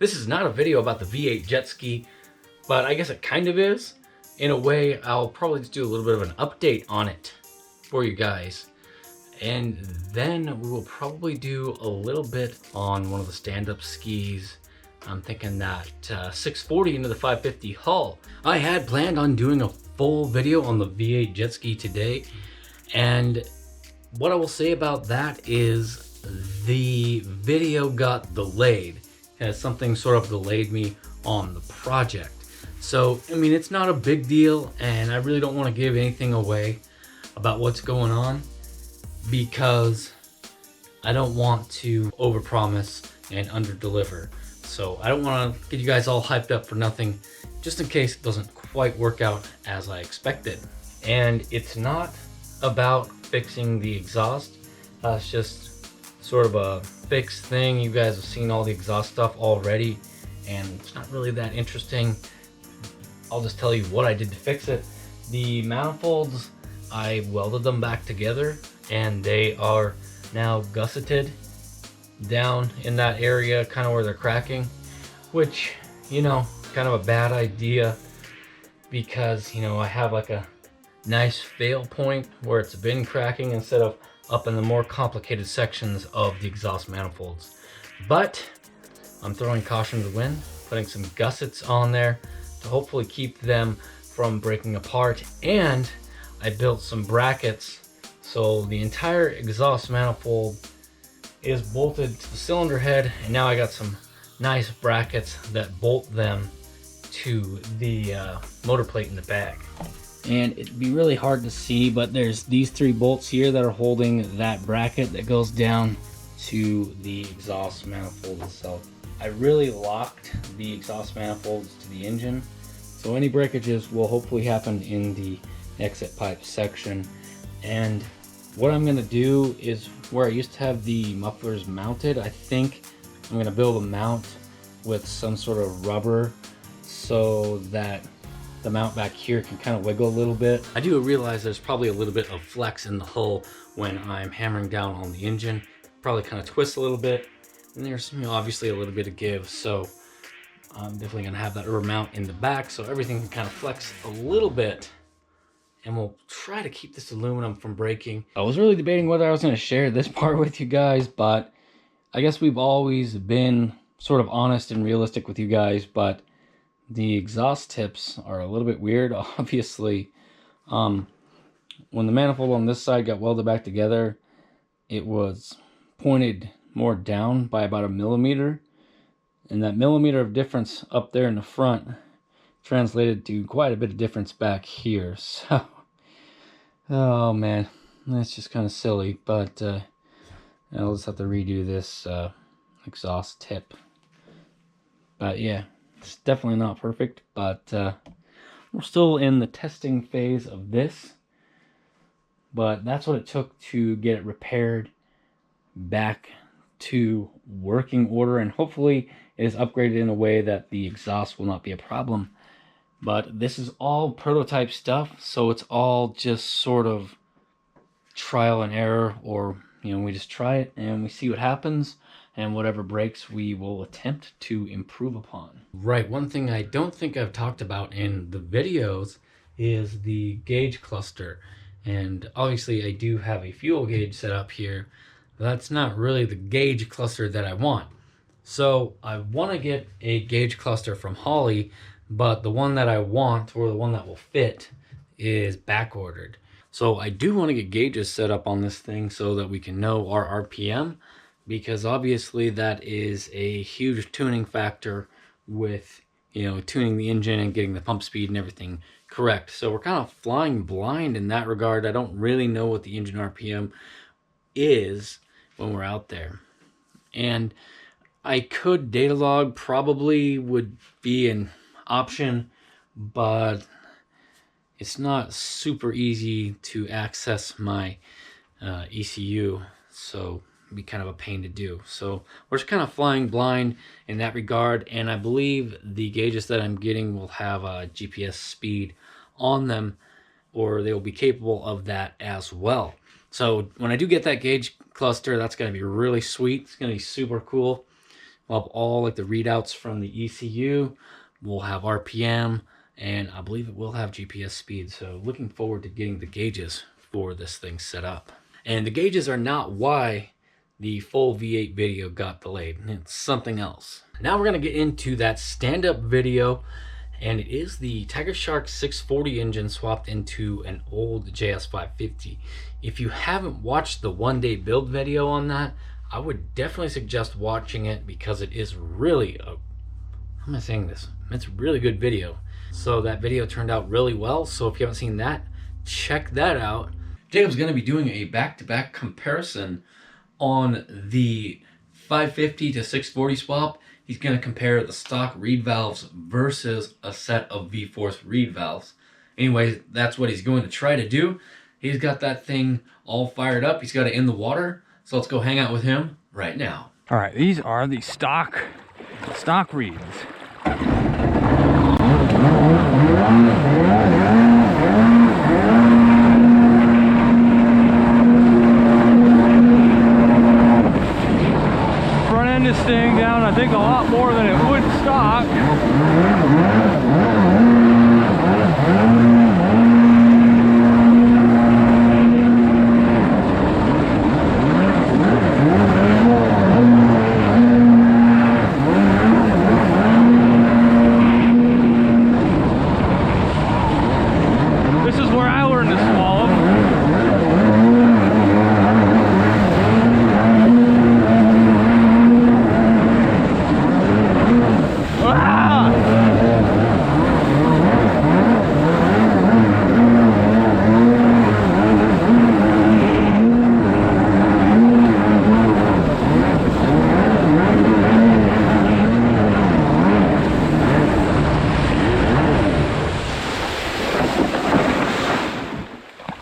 This is not a video about the V8 jet ski, but I guess it kind of is. In a way, I'll probably just do a little bit of an update on it for you guys. And then we will probably do a little bit on one of the stand-up skis. I'm thinking that 640 into the 550 hull. I had planned on doing a full video on the V8 jet ski today, and what I will say about that is the video got delayed, as something sort of delayed me on the project. So, I mean, it's not a big deal, and I really don't want to give anything away about what's going on, because I don't want to overpromise and underdeliver. So I don't want to get you guys all hyped up for nothing, just in case it doesn't quite work out as I expected. And it's not about fixing the exhaust. It's just sort of a fixed thing. You guys have seen all the exhaust stuff already, and it's not really that interesting. I'll just tell you what I did to fix it. The manifolds, I welded them back together, and they are now gusseted down in that area, kind of where they're cracking, which, you know, kind of a bad idea, because, you know, I have like a nice fail point where it's been cracking instead of up in the more complicated sections of the exhaust manifolds. But I'm throwing caution to the wind, putting some gussets on there to hopefully keep them from breaking apart. And I built some brackets, so the entire exhaust manifold is bolted to the cylinder head, and now I got some nice brackets that bolt them to the motor plate in the back. And it'd be really hard to see, but there's these 3 bolts here that are holding that bracket that goes down to the exhaust manifold itself. I really locked the exhaust manifolds to the engine, so any breakages will hopefully happen in the exit pipe section. And what I'm gonna do is, where I used to have the mufflers mounted, I think I'm gonna build a mount with some sort of rubber so that the mount back here can kind of wiggle a little bit. I do realize there's probably a little bit of flex in the hull when I'm hammering down on the engine. Probably kind of twist a little bit, and there's, you know, obviously a little bit of give, so I'm definitely gonna have that rubber mount in the back so everything can kind of flex a little bit, and we'll try to keep this aluminum from breaking. I was really debating whether I was going to share this part with you guys, but I guess we've always been sort of honest and realistic with you guys, but the exhaust tips are a little bit weird. Obviously, when the manifold on this side got welded back together, it was pointed more down by about 1 millimeter, and that millimeter of difference up there in the front translated to quite a bit of difference back here. So, oh man, that's just kind of silly, but I'll just have to redo this exhaust tip. But yeah, it's definitely not perfect, but we're still in the testing phase of this. But that's what it took to get it repaired back to working order, and hopefully it is upgraded in a way that the exhaust will not be a problem. But this is all prototype stuff, so it's all just sort of trial and error, or, you know, we just try it and we see what happens, and whatever breaks we will attempt to improve upon. Right, one thing I don't think I've talked about in the videos is the gauge cluster. And obviously I do have a fuel gauge set up here, but that's not really the gauge cluster that I want. So I want to get a gauge cluster from Holley, but the one that I want, or the one that will fit, is back ordered. So I do want to get gauges set up on this thing so that we can know our RPM, because obviously that is a huge tuning factor with, you know, tuning the engine and getting the pump speed and everything correct. So we're kind of flying blind in that regard. I don't really know what the engine RPM is when we're out there. And I could data log, probably would be an option, but it's not super easy to access my ECU, so it'd be kind of a pain to do. So we're just kind of flying blind in that regard, and I believe the gauges that I'm getting will have a GPS speed on them, or they will be capable of that as well. So when I do get that gauge cluster, that's going to be really sweet. It's going to be super cool. We'll have all like the readouts from the ECU. We'll have RPM, and I believe it will have GPS speed. So looking forward to getting the gauges for this thing set up. And the gauges are not why the full V8 video got delayed. It's something else. Now we're going to get into that stand-up video, and it is the Tiger Shark 640 engine swapped into an old JS 550. If you haven't watched the one-day build video on that, I would definitely suggest watching it, because it is really a, how am I saying this? It's a really good video. So that video turned out really well. So if you haven't seen that, check that out. Jacob's going to be doing a back-to-back comparison on the 550 to 640 swap. He's going to compare the stock reed valves versus a set of V-Force reed valves. Anyways, that's what he's going to try to do. He's got that thing all fired up. He's got it in the water. So let's go hang out with him right now. All right, these are the stock reeds. Front end is staying down, I think, a lot more than it would stock.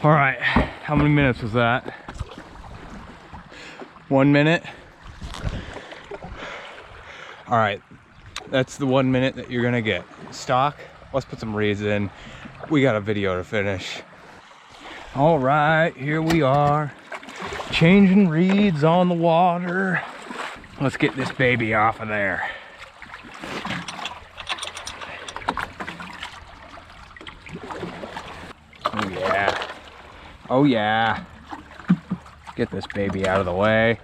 All right, how many minutes was that? 1 minute? All right, that's the 1 minute that you're gonna get. Stock, let's put some reeds in. We got a video to finish. All right, here we are. Changing reeds on the water. Let's get this baby off of there. Oh yeah. Oh yeah. Get this baby out of the way.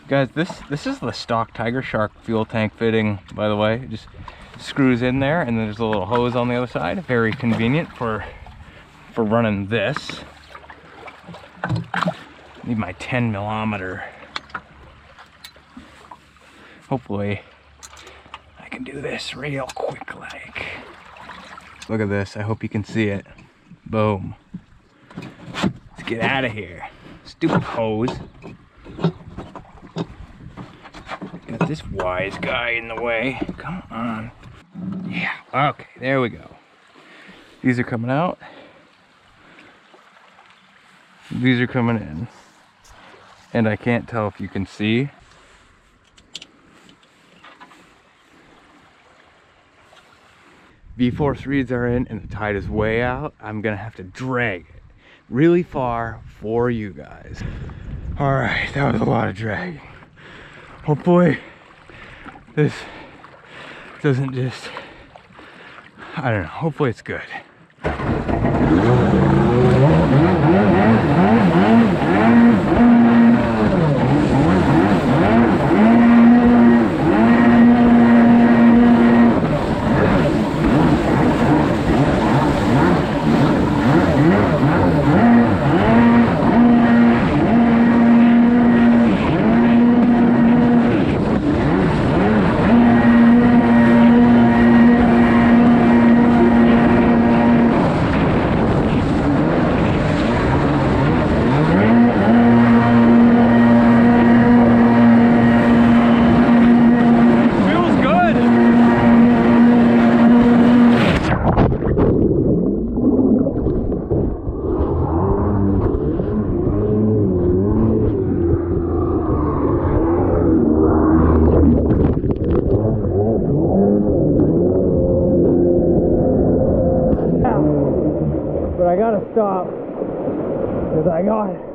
Guys, this is the stock Tiger Shark fuel tank fitting, by the way. It just screws in there, and then there's a little hose on the other side. Very convenient for running this. Need my 10 millimeter. Hopefully I can do this real quick like. Look at this, I hope you can see it. Boom. Let's get out of here. Stupid hose. Got this wise guy in the way. Come on. Yeah, okay, there we go. These are coming out. These are coming in. And I can't tell if you can see. V-Force reeds are in and the tide is way out. I'm gonna have to drag it really far for you guys. All right, that was a lot of dragging. Hopefully this doesn't just, I don't know, hopefully it's good. But I gotta stop because I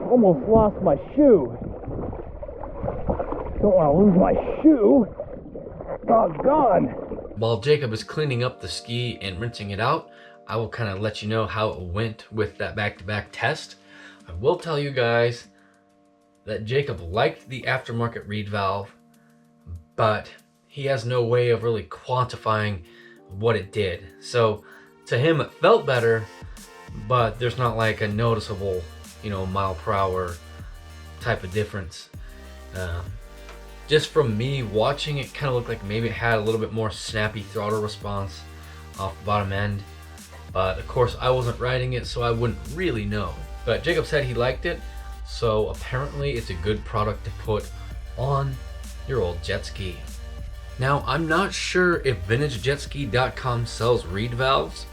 almost lost my shoe. Don't want to lose my shoe. Doggone. While Jacob is cleaning up the ski and rinsing it out, I will kind of let you know how it went with that back-to-back test. I will tell you guys that Jacob liked the aftermarket reed valve, but he has no way of really quantifying what it did. So to him it felt better, but there's not like a noticeable, mile per hour type of difference. Just from me watching it, kind of looked like maybe it had a little bit more snappy throttle response off the bottom end. But of course I wasn't riding it, so I wouldn't really know. But Jacob said he liked it, so apparently it's a good product to put on your old jet ski. Now, I'm not sure if vintagejetski.com sells reed valves,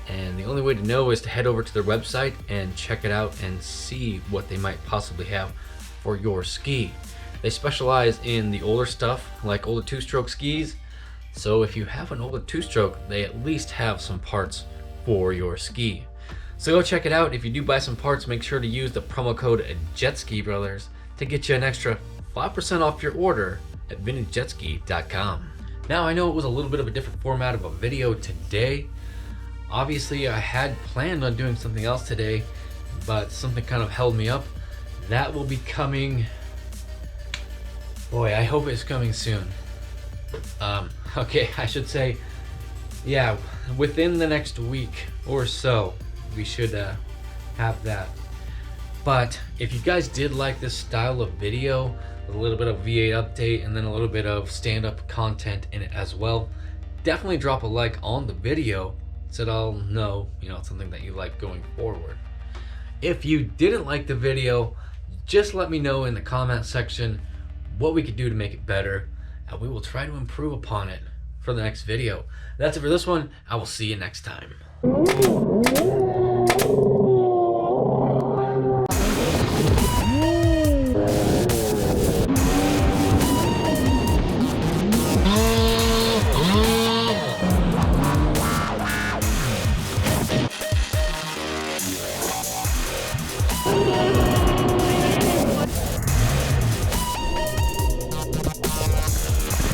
and the only way to know is to head over to their website and check it out and see what they might possibly have for your ski. They specialize in the older stuff, like older two-stroke skis, so if you have an older two-stroke, they at least have some parts for your ski. So go check it out. If you do buy some parts, make sure to use the promo code JetSkiBrothers to get you an extra 5% off your order at vintagejetski.com. Now, I know it was a little bit of a different format of a video today. Obviously, I had planned on doing something else today, but something kind of held me up. That will be coming. Boy, I hope it's coming soon. Okay, I should say, yeah, within the next week or so, we should have that. But if you guys did like this style of video, with a little bit of V8 update and then a little bit of stand-up content in it as well, definitely drop a like on the video so that I'll know, it's something that you like going forward. If you didn't like the video, just let me know in the comment section what we could do to make it better, and we will try to improve upon it for the next video. That's it for this one. I will see you next time.